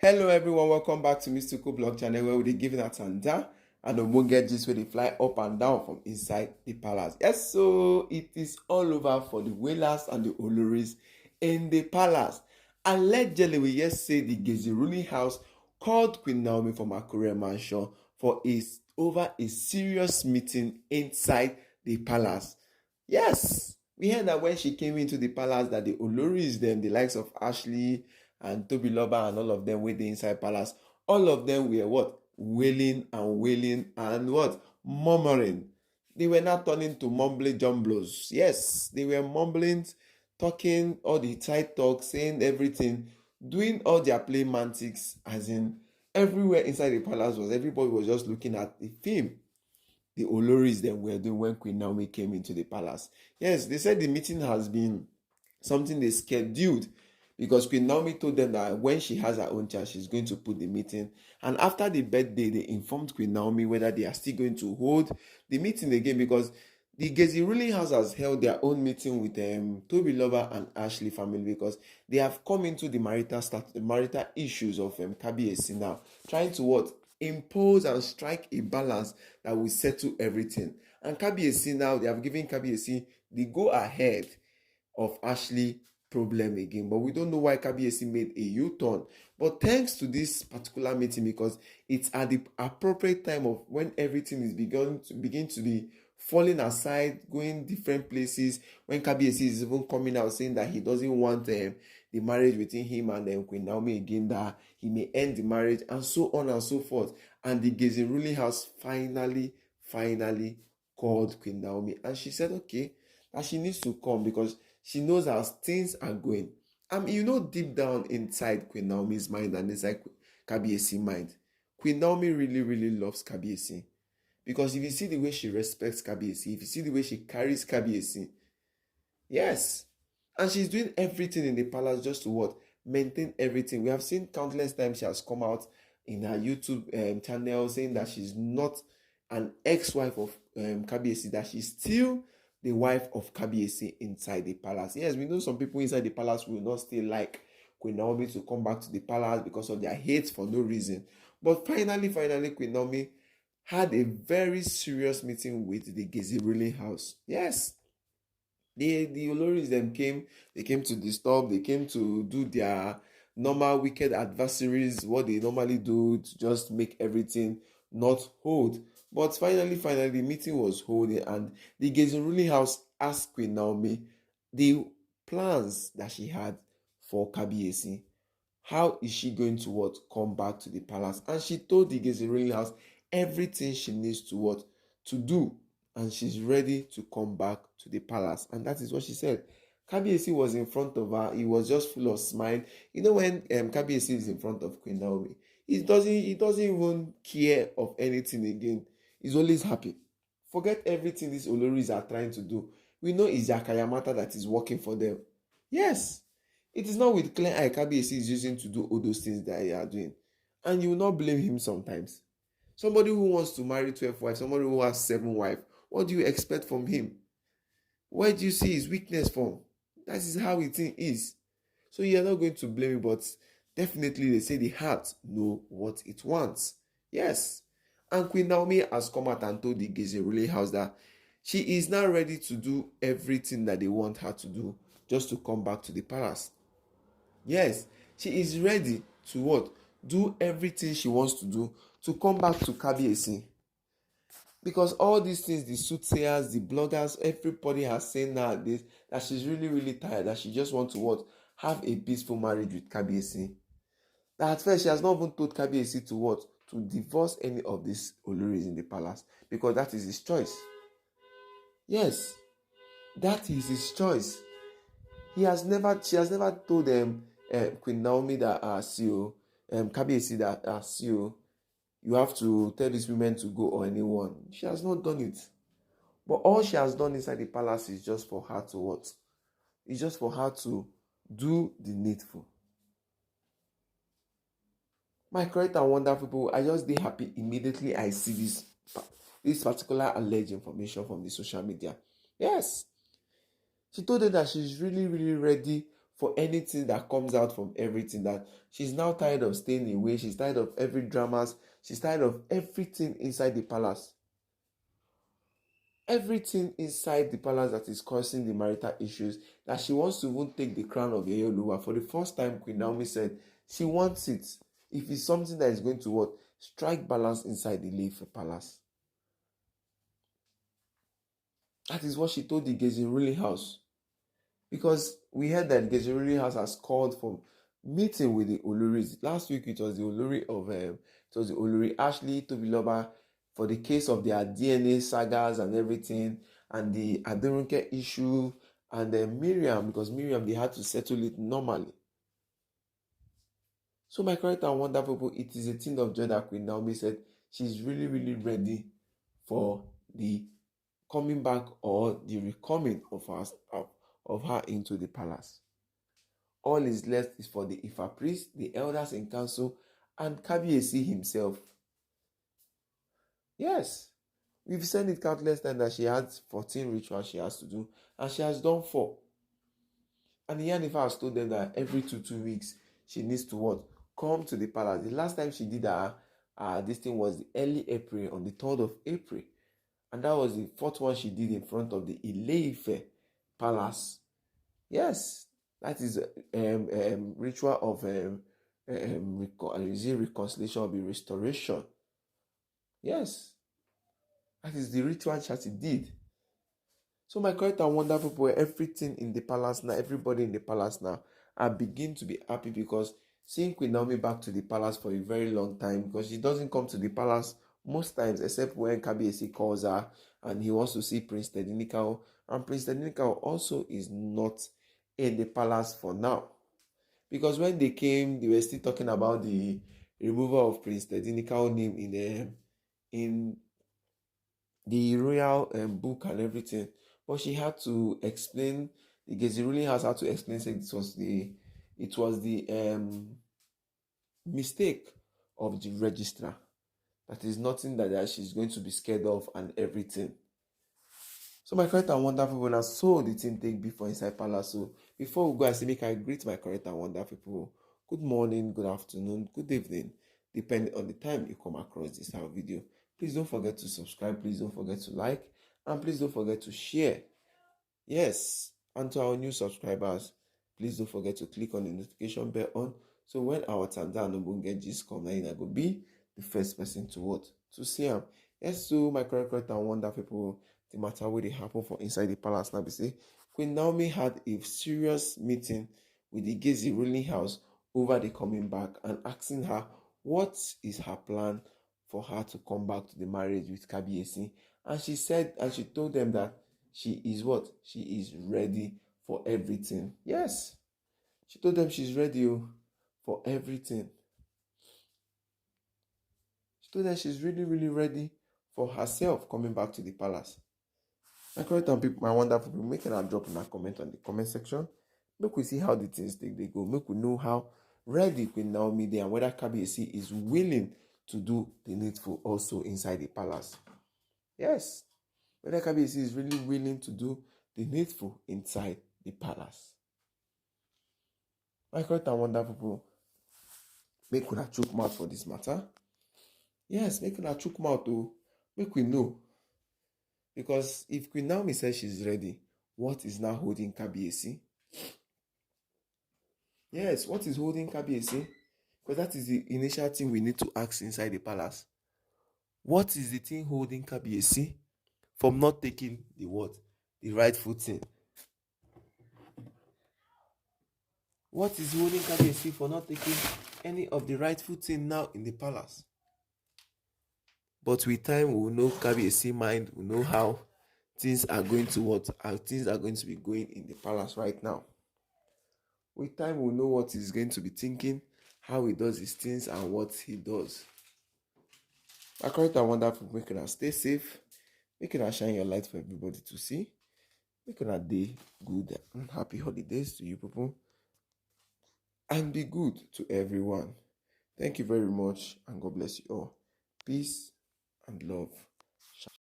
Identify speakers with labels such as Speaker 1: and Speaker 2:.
Speaker 1: Hello everyone, welcome back to Mystical Blog channel where we dey give that and that and get gist where they fly up and down from inside the palace. Yes, so it is all over for the whalers and the Oloris in the palace. Allegedly, we just say the Geisi ruling house called Queen Naomi from Akure mansion for over a serious meeting inside the palace. Yes, we heard that when she came into the palace that the Oloris, them, the likes of Ashley and Tobiloba and all of them were the inside palace. All of them were what? Wailing and what? Murmuring. They were not turning to mumbly jumbles. Yes, they were mumbling, talking all the tight talk, saying everything, doing all their play mantics, as in everywhere inside the palace was everybody was just looking at the film the Oloris then were doing when Queen Naomi came into the palace. Yes, they said the meeting has been something they scheduled because Queen Naomi told them that when she has her own child, she's going to put the meeting. And after the birthday, they informed Queen Naomi whether they are still going to hold the meeting again because the Geisi ruling house has held their own meeting with Tobiloba and Ashley family because they have come into the marital issues of Kabiyesi now, trying to what? Impose and strike a balance that will settle everything. And Kabiyesi now, they have given Kabiyesi the go ahead of Ashley problem again. But we don't know why Kabiyesi made a U-turn. But thanks to this particular meeting, because it's at the appropriate time of when everything is begin to be falling aside, going different places, when Kabiyesi is even coming out saying that he doesn't want the marriage between him and Queen Naomi again, that he may end the marriage, and so on and so forth. And the Geisi ruling house finally called Queen Naomi, and she said okay, that she needs to come because she knows as things are going. Deep down inside Queen Naomi's mind and inside Kabiyesi's mind, Queen Naomi really loves Kabiyesi. Because if you see the way she respects Kabiyesi, if you see the way she carries Kabiyesi, yes. And she's doing everything in the palace just to what? Maintain everything. We have seen countless times she has come out in her YouTube channel saying that she's not an ex-wife of Kabiyesi, that she's still the wife of Kabiyesi inside the palace. Yes, we know some people inside the palace will not still like Queen Naomi to come back to the palace because of their hate for no reason. But finally, Queen Naomi had a very serious meeting with the Geisi ruling house. Yes, the Oloris them came. They came to disturb. They came to do their normal wicked adversaries, what they normally do to just make everything not hold. But finally, the meeting was holding, and the Geisi ruling house asked Queen Naomi the plans that she had for Kabiyesi. How is she going to what? Come back to the palace? And she told the Geisi ruling house everything she needs to what? To do. And she's ready to come back to the palace. And that is what she said. Kabiyesi was in front of her. He was just full of smile. When Kabiyesi is in front of Queen Naomi, he doesn't even care of anything again. He's always happy. Forget everything these Oloris are trying to do. We know it's Yakayamata that is working for them. Yes. It is not with clear eye Kabiyesi is using to do all those things that they are doing. And you will not blame him sometimes. Somebody who wants to marry 12 wives, somebody who has 7 wives, what do you expect from him? Where do you see his weakness from? That is how it is. So you are not going to blame him, but definitely they say the heart know what it wants. Yes. And Queen Naomi has come out and told the Geisi ruling house that she is now ready to do everything that they want her to do just to come back to the palace. Yes, she is ready to what? Do everything she wants to do to come back to Kabiyesi. Because all these things, the soothsayers, the bloggers, everybody has said nowadays that she's really tired, that she just wants to what? Have a peaceful marriage with Kabiyesi. That at first she has not even told Kabiyesi to what? To divorce any of these Oloris in the palace. Because that is his choice. Yes, that is his choice. She has never told Queen Naomi that CEO, Kabiyesi that CEO, you have to tell these women to go or anyone. She has not done it. But all she has done inside the palace is just for her to what? It's just for her to do the needful. My correct and wonderful people, I just be happy immediately I see this particular alleged information from the social media. Yes. She told them that she's really ready for anything that comes out from everything, that she's now tired of staying away, she's tired of every dramas, she's tired of everything inside the palace. Everything inside the palace that is causing the marital issues, that she wants to even take the crown of Oduduwa. For the first time, Queen Naomi said she wants it. If it's something that is going to what? Strike balance inside the Ile-Ife palace. That is what she told the Geisi ruling house. Because we heard that Geisi ruling house has called for meeting with the Oloris. Last week it was the Olori Ashley Tobiloba for the case of their DNA sagas and everything, and the Aderunke issue, and then Miriam, because Miriam, they had to settle it normally. So my correct and wonderful people, it is a thing of joy that Queen Naomi said she's really, really ready for the coming back or the recoming of her into the palace. All is left is for the Ifa priest, the elders in council, and Kabiyesi himself. Yes, we've said it countless times that she has 14 rituals she has to do, and she has done 4. And the Ifa has told them that every 2 weeks she needs to what? Come to the palace. The last time she did this thing was the early April, on the 3rd of April. And that was the 4th one she did in front of the Ile-Ife palace. Yes, that is ritual of reconciliation or the restoration. Yes, that is the ritual that she did. So my correct and wonderful people, everything in the palace now, everybody in the palace now, I begin to be happy because seeing Queen Naomi back to the palace for a very long time, because she doesn't come to the palace most times except when Kabiyesi calls her and he wants to see Prince Tedinikao, and Prince Tedinikao also is not in the palace for now, because when they came, they were still talking about the removal of Prince Tedinikao name in the royal book and everything. But she had to explain, the Geisi ruling house had to explain, say it was the mistake of the registrar. That is nothing that she's going to be scared of and everything. So my correct and wonderful people, so the thing take before inside palace. So before we go, I say make I greet my correct and wonderful people. Good morning, good afternoon, good evening, depending on the time you come across this video. Please don't forget to subscribe, please don't forget to like, and please don't forget to share. Yes, and to our new subscribers, please don't forget to click on the notification bell on, so when our Tanda and Obonge gist come, now I go be the first person to what? To see them. Yes, so my correct and wonderful people, the matter where they happen for inside the palace now be say Queen Naomi had a serious meeting with the Geisi ruling house over the coming back and asking her what is her plan for her to come back to the marriage with Kabiyesi. And she said, and she told them that she is what? She is ready for everything. Yes, she told them she's ready for everything. She told them she's really, really ready for herself coming back to the palace. My correct and people, my wonderful people, make a drop in a comment on the comment section. Make we see how the things they go. Make we know how ready Queen Naomi dey and whether Kabiyesi is willing to do the needful also inside the palace. Yes, whether Kabiyesi is really willing to do the needful inside the palace. My correct and wonderful people, make una chook mouth for this matter. Yes, make una chook mouth to make we know. Because if Queen Naomi says she's ready, what is now holding Kabiyesi? Yes, what is holding Kabiyesi? Because that is the initial thing we need to ask inside the palace. What is the thing holding Kabiyesi from not taking the what? The rightful thing? What is holding Kabiyesi for not taking any of the rightful thing now in the palace? But with time, we will know Kabiyesi mind, we will know how things are going to what? How things are going to be going in the palace right now. With time, we'll know what he's going to be thinking, how he does his things, and what he does. My correct and wonderful, make una stay safe, make una shine your light for everybody to see, make una day good and happy holidays to you people, and be good to everyone. Thank you very much, and God bless you all. Peace and love.